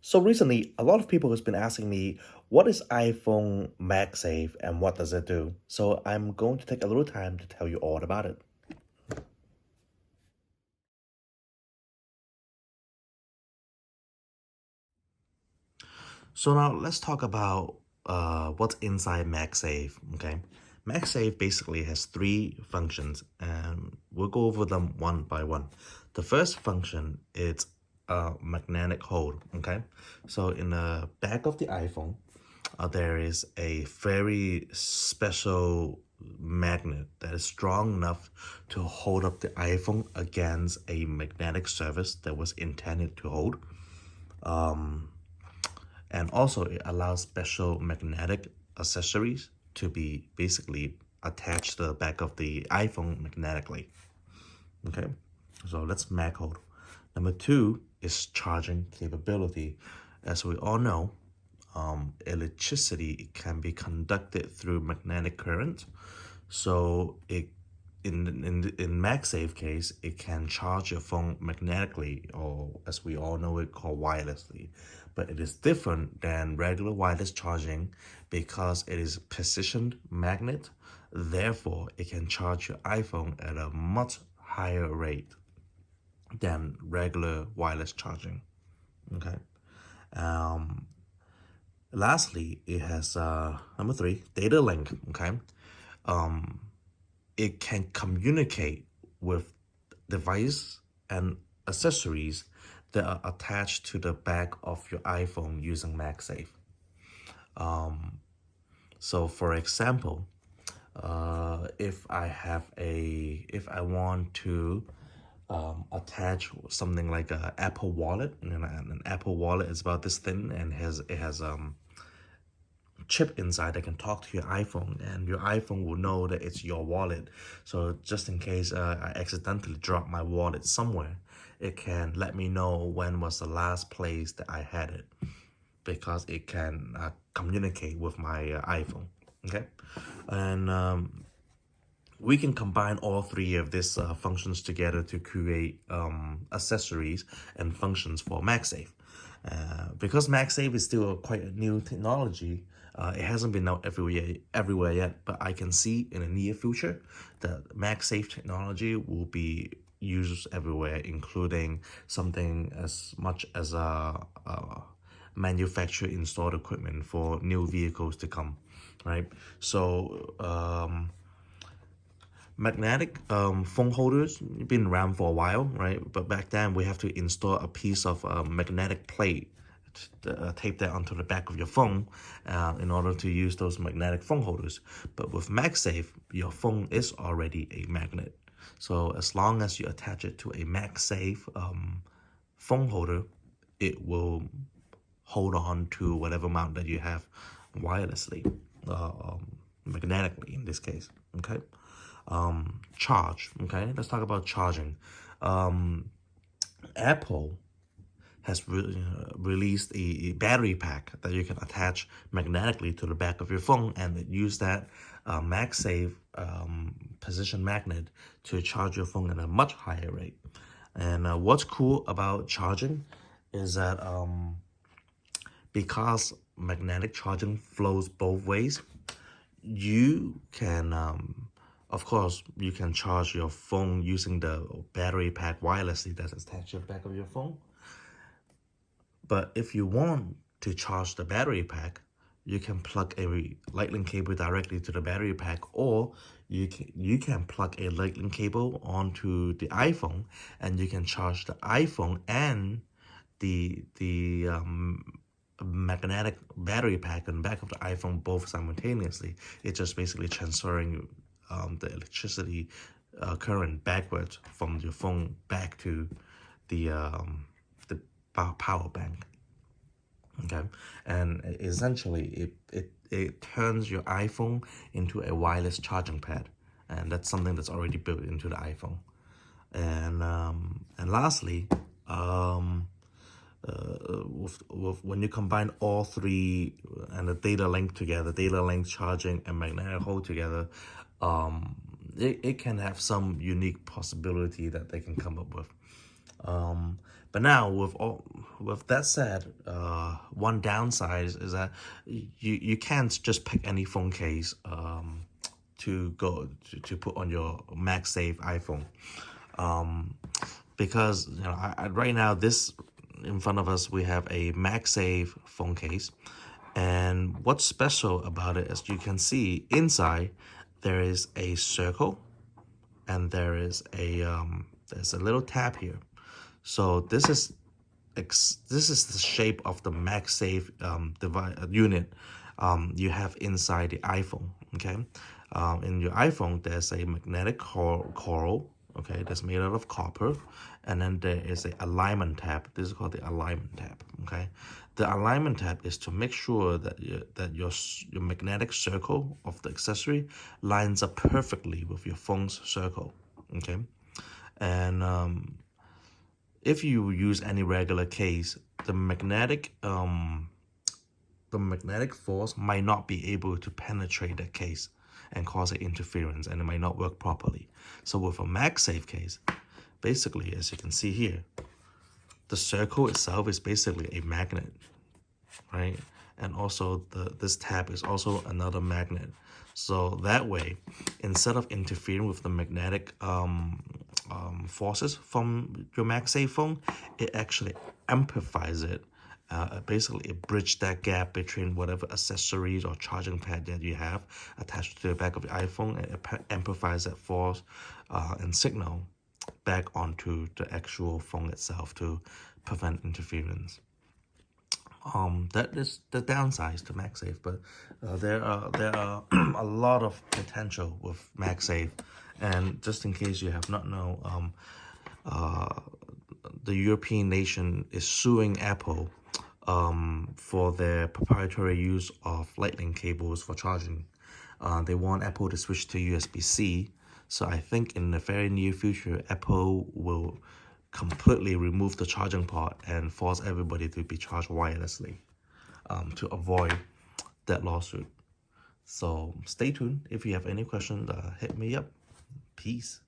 So recently, a lot of people has been asking me, what is iPhone MagSafe and what does it do? So I'm going to take a little time to tell you all about it. So now let's talk about what's inside MagSafe. Okay, MagSafe basically has three functions, and we'll go over them one by one. The first function is a magnetic hold. Okay, so in the back of the iPhone, there is a very special magnet that is strong enough to hold up the iPhone against a magnetic surface that was intended to hold. And also it allows special magnetic accessories to be basically attached to the back of the iPhone magnetically. Okay, so that's mag hold. Number two is charging capability. As we all know, electricity can be conducted through magnetic current. So it in MagSafe case, it can charge your phone magnetically, or as we all know it, called wirelessly. But it is different than regular wireless charging because it is positioned magnet. Therefore, it can charge your iPhone at a much higher rate than regular wireless charging. Okay. Lastly, it has number three, data link. Okay. It can communicate with device and accessories that are attached to the back of your iPhone using MagSafe. So for example, if I want to attach something like a Apple Wallet, and an Apple Wallet is about this thin and it has chip inside that can talk to your iPhone, and your iPhone will know that it's your wallet. So just in case I accidentally drop my wallet somewhere, it can let me know when was the last place that I had it, because it can communicate with my iPhone. Okay, and we can combine all three of these functions together to create accessories and functions for MagSafe. Because MagSafe is still quite a new technology, it hasn't been out everywhere yet, but I can see in the near future that MagSafe technology will be used everywhere, including something as much as manufacture installed equipment for new vehicles to come, right? So magnetic phone holders been around for a while, right? But back then we have to install a piece of magnetic plate, tape that onto the back of your phone in order to use those magnetic phone holders. But with MagSafe, your phone is already a magnet. So as long as you attach it to a MagSafe phone holder, it will hold on to whatever amount that you have wirelessly, magnetically in this case. Okay. Charge. Okay, let's talk about charging. Apple has released a battery pack that you can attach magnetically to the back of your phone, and use that MagSafe position magnet to charge your phone at a much higher rate. And what's cool about charging is that because magnetic charging flows both ways, you can of course you can charge your phone using the battery pack wirelessly that's attached to the back of your phone. But if you want to charge the battery pack, you can plug a lightning cable directly to the battery pack, or you can plug a lightning cable onto the iPhone, and you can charge the iPhone and the magnetic battery pack on the back of the iPhone both simultaneously. It's just basically transferring the electricity current backwards from your phone back to the power bank. Okay, and essentially it turns your iPhone into a wireless charging pad, and that's something that's already built into the iPhone. And lastly, when you combine all three and the data link together, data link, charging, and magnetic hold together, it can have some unique possibility that they can come up with. But now with that said, one downside is that you can't just pick any phone case to put on your MagSafe iPhone, because right now this in front of us we have a MagSafe phone case, and what's special about it is you can see inside there is a circle and there's a little tab here. So this is the shape of the MagSafe unit you have inside the iPhone. Okay, in your iPhone there's a magnetic coral. Okay, that's made out of copper, and then there is a alignment tab. This is called the alignment tab. Okay, the alignment tab is to make sure that your magnetic circle of the accessory lines up perfectly with your phone's circle. Okay, and if you use any regular case, the magnetic force might not be able to penetrate that case and cause an interference, and it might not work properly. So with a MagSafe case, basically, as you can see here, the circle itself is basically a magnet, right? And also this tab is also another magnet. So that way, instead of interfering with the magnetic forces from your MagSafe phone, it actually amplifies it. Basically, it bridges that gap between whatever accessories or charging pad that you have attached to the back of the iPhone, and it amplifies that force and signal back onto the actual phone itself to prevent interference. That is the downsides to MagSafe, but there are a lot of potential with MagSafe. And just in case you have not known, the European nation is suing Apple for their proprietary use of lightning cables for charging. They want Apple to switch to USB-C. So I think in the very near future, Apple will completely remove the charging port and force everybody to be charged wirelessly to avoid that lawsuit. So stay tuned. If you have any questions, hit me up. Peace.